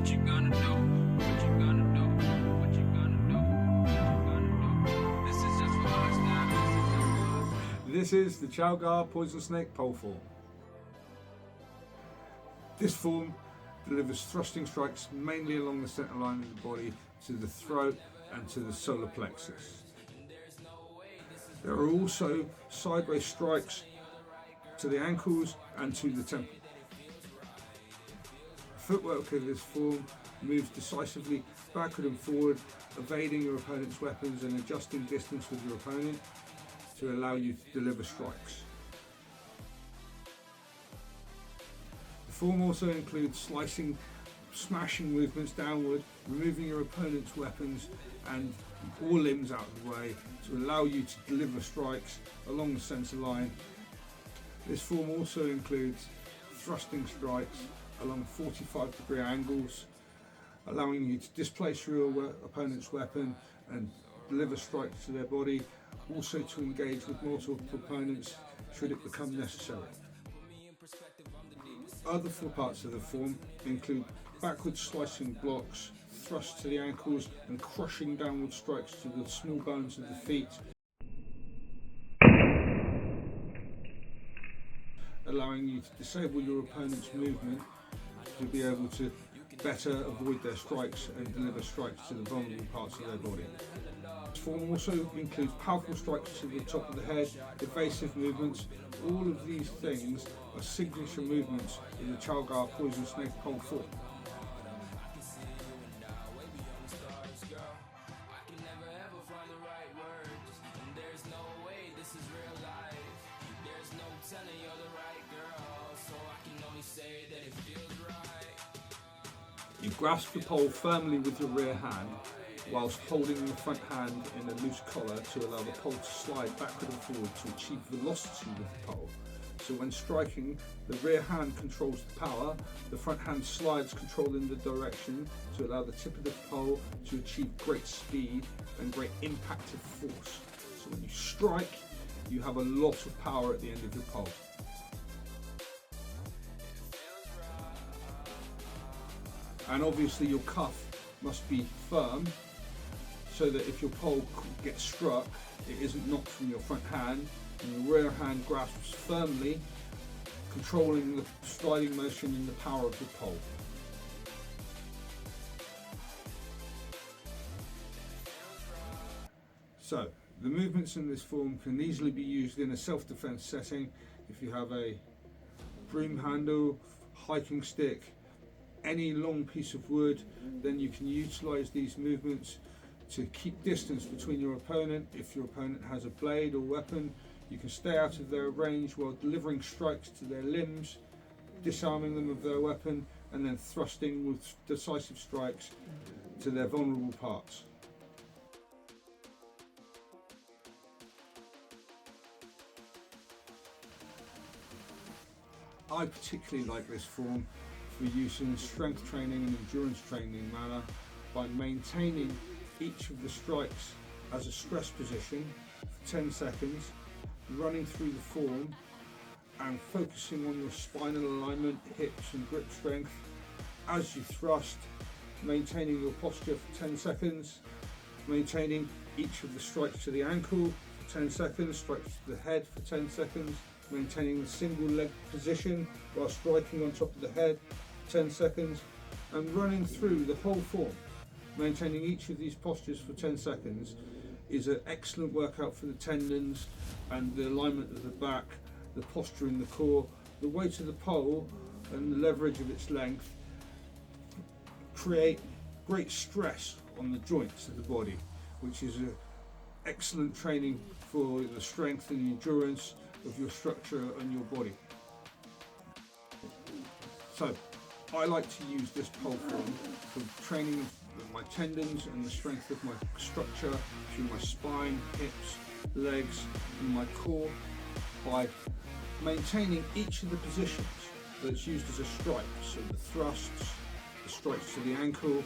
What you gonna do? What you gonna do? What you gonna do? What you gonna do? This is just for us now. This is the Chow Poison Snake pole form. This form delivers thrusting strikes mainly along the centre line of the body to the throat and to the solar plexus. There are also sideways strikes to the ankles and to the temple. Footwork of this form moves decisively backward and forward, evading your opponent's weapons and adjusting distance with your opponent to allow you to deliver strikes. The form also includes slicing, smashing movements downward, removing your opponent's weapons and all limbs out of the way to allow you to deliver strikes along the centre line. This form also includes thrusting strikes along 45-degree angles, allowing you to displace your opponent's weapon and deliver strikes to their body, also to engage with multiple opponents should it become necessary. Other four parts of the form include backward slicing blocks, thrusts to the ankles and crushing downward strikes to the small bones of the feet, allowing you to disable your opponent's movement to be able to better avoid their strikes and deliver strikes to the vulnerable parts of their body. This form also includes powerful strikes to the top of the head, evasive movements. All of these things are signature movements in the Chow Poison Snake pole form. You grasp the pole firmly with your rear hand whilst holding the front hand in a loose collar to allow the pole to slide backward and forward to achieve velocity with the pole. So when striking, the rear hand controls the power, the front hand slides controlling the direction to allow the tip of the pole to achieve great speed and great impactive force. So when you strike, you have a lot of power at the end of your pole. And obviously your cuff must be firm so that if your pole gets struck, it isn't knocked from your front hand and your rear hand grasps firmly, controlling the sliding motion and the power of the pole. So, the movements in this form can easily be used in a self-defense setting. If you have a broom handle, hiking stick, any long piece of wood, then you can utilize these movements to keep distance between your opponent. If your opponent has a blade or weapon, you can stay out of their range while delivering strikes to their limbs, disarming them of their weapon, and then thrusting with decisive strikes to their vulnerable parts. I particularly like this form for use in strength training and endurance training manner by maintaining each of the strikes as a stress position for 10 seconds, running through the form and focusing on your spinal alignment, hips and grip strength as you thrust, maintaining your posture for 10 seconds, maintaining each of the strikes to the ankle for 10 seconds, strikes to the head for 10 seconds, maintaining the single leg position while striking on top of the head 10 seconds and running through the whole form. Maintaining each of these postures for 10 seconds is an excellent workout for the tendons and the alignment of the back, the posture in the core, the weight of the pole and the leverage of its length create great stress on the joints of the body, which is an excellent training for the strength and the endurance of your structure and your body. So I like to use this pole form for training my tendons and the strength of my structure through my spine, hips, legs and my core by maintaining each of the positions that's used as a strike. So the thrusts, the strikes to the ankle,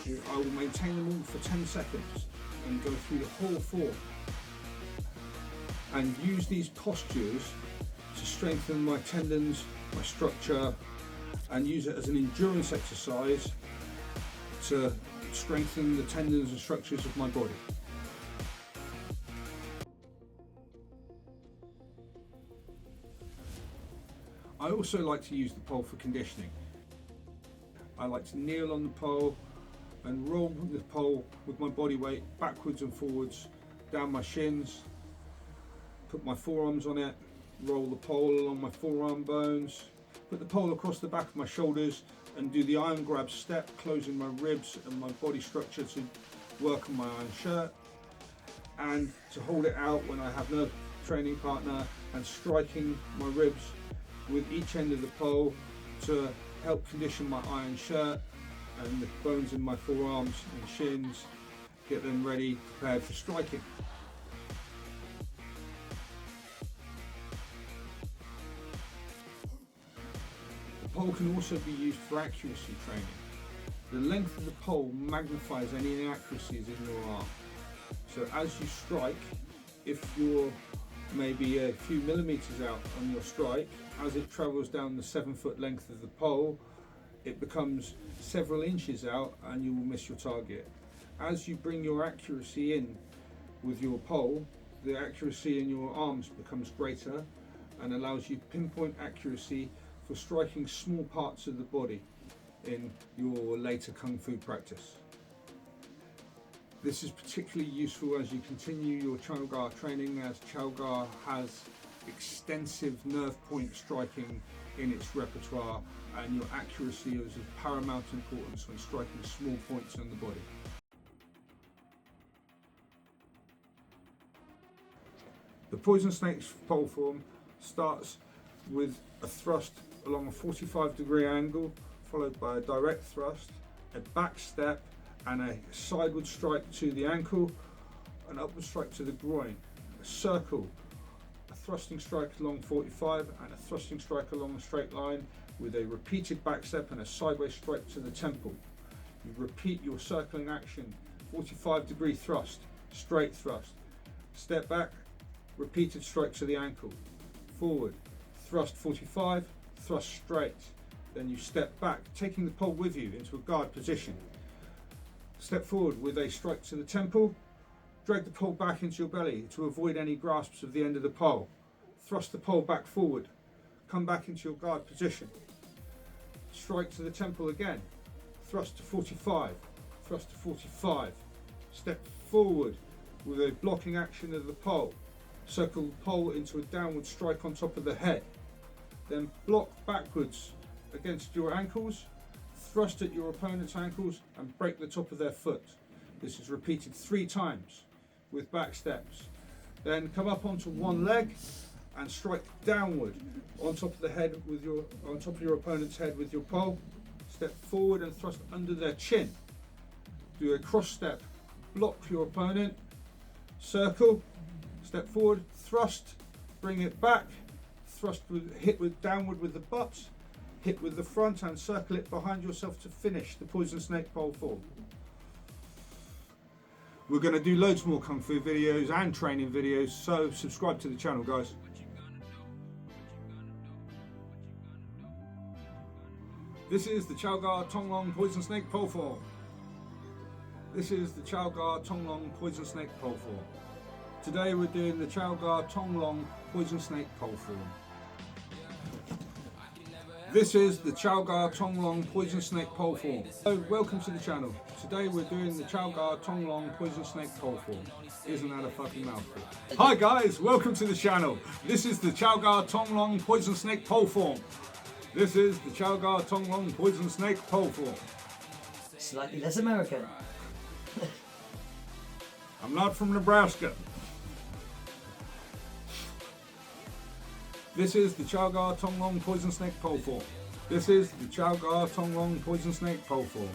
I will maintain them all for 10 seconds and go through the whole form and use these postures to strengthen my tendons, my structure and use it as an endurance exercise to strengthen the tendons and structures of my body. I also like to use the pole for conditioning. I like to kneel on the pole and roll the pole with my body weight backwards and forwards down my shins, put my forearms on it, roll the pole along my forearm bones, put the pole across the back of my shoulders and do the iron grab step, closing my ribs and my body structure to work on my iron shirt, and to hold it out when I have no training partner, and striking my ribs with each end of the pole to help condition my iron shirt and the bones in my forearms and shins, get them ready, prepared for striking. The pole can also be used for accuracy training. The length of the pole magnifies any inaccuracies in your arm. So as you strike, if you're maybe a few millimeters out on your strike, as it travels down the 7-foot length of the pole, it becomes several inches out and you will miss your target. As you bring your accuracy in with your pole, the accuracy in your arms becomes greater and allows you pinpoint accuracy for striking small parts of the body in your later Kung Fu practice. This is particularly useful as you continue your Chow training, as Chow has extensive nerve point striking in its repertoire, and your accuracy is of paramount importance when striking small points on the body. The poison snake's pole form starts with a thrust along a 45-degree angle, followed by a direct thrust, a back step, and a sideward strike to the ankle, an upward strike to the groin, a circle, a thrusting strike along 45, and a thrusting strike along a straight line, with a repeated back step and a sideways strike to the temple. You repeat your circling action, 45-degree thrust, straight thrust, step back, repeated strike to the ankle, forward, thrust 45, thrust straight, then you step back, taking the pole with you into a guard position. Step forward with a strike to the temple, drag the pole back into your belly to avoid any grasps of the end of the pole. Thrust the pole back forward, come back into your guard position. Strike to the temple again, thrust to 45, thrust to 45. Step forward with a blocking action of the pole. Circle the pole into a downward strike on top of the head. Then block backwards against your ankles, thrust at your opponent's ankles and break the top of their foot. This is repeated 3 times with back steps. Then come up onto one leg and strike downward on top of the head with on top of your opponent's head with your pole. Step forward and thrust under their chin. Do a cross step, block your opponent, circle, step forward, thrust, bring it back, thrust hit with downward with the butt, hit with the front and circle it behind yourself to finish the poison snake pole form. We're going to do loads more Kung Fu videos and training videos, so subscribe to the channel, guys. This is the Chow Tong Long poison snake pole form. This is the Chow Tong Long poison snake pole form. Today we're doing the Chow Tong Long poison snake pole form. This is the Chow Tong Long poison snake pole form. So welcome to the channel. Today we're doing the Chow Tong Long poison snake pole form. Isn't that a fucking mouthful? Hi guys, welcome to the channel. This is the Chow Tong Long poison snake pole form. This is the Chow Tong Long poison snake pole form. Slightly less American. I'm not from Nebraska. This is the Chow Tong Long poison snake pole form. This is the Chow Tong Long poison snake pole form.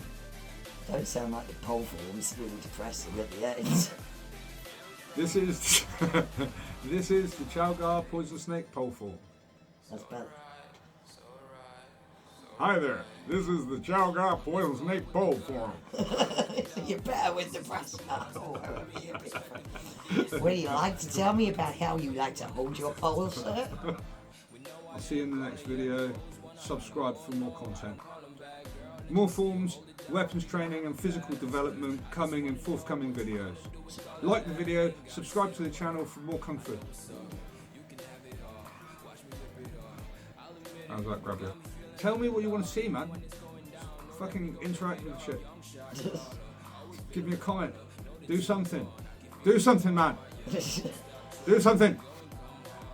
Don't sound like the pole form, it's really depressing at the end. This is this is the Chow poison snake pole form. That's better. Hi there, this is the Chow poison snake pole form. You're better with the brass knuckle. Would you like to tell me about how you like to hold your pole, sir? I'll see you in the next video. subscribe for more content. More forms, weapons training and physical development coming in forthcoming videos. Like the video, subscribe to the channel for more kung fu. How's that, grab you? Tell me what you want to see, man. Fucking interact with shit. Give me a comment. Do something. Do something, man. Do something.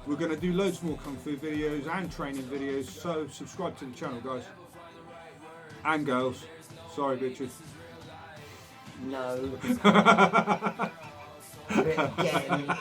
We're going to do loads more kung fu videos and training videos, so subscribe to the channel, guys. And girls. Sorry, bitches. No. Again.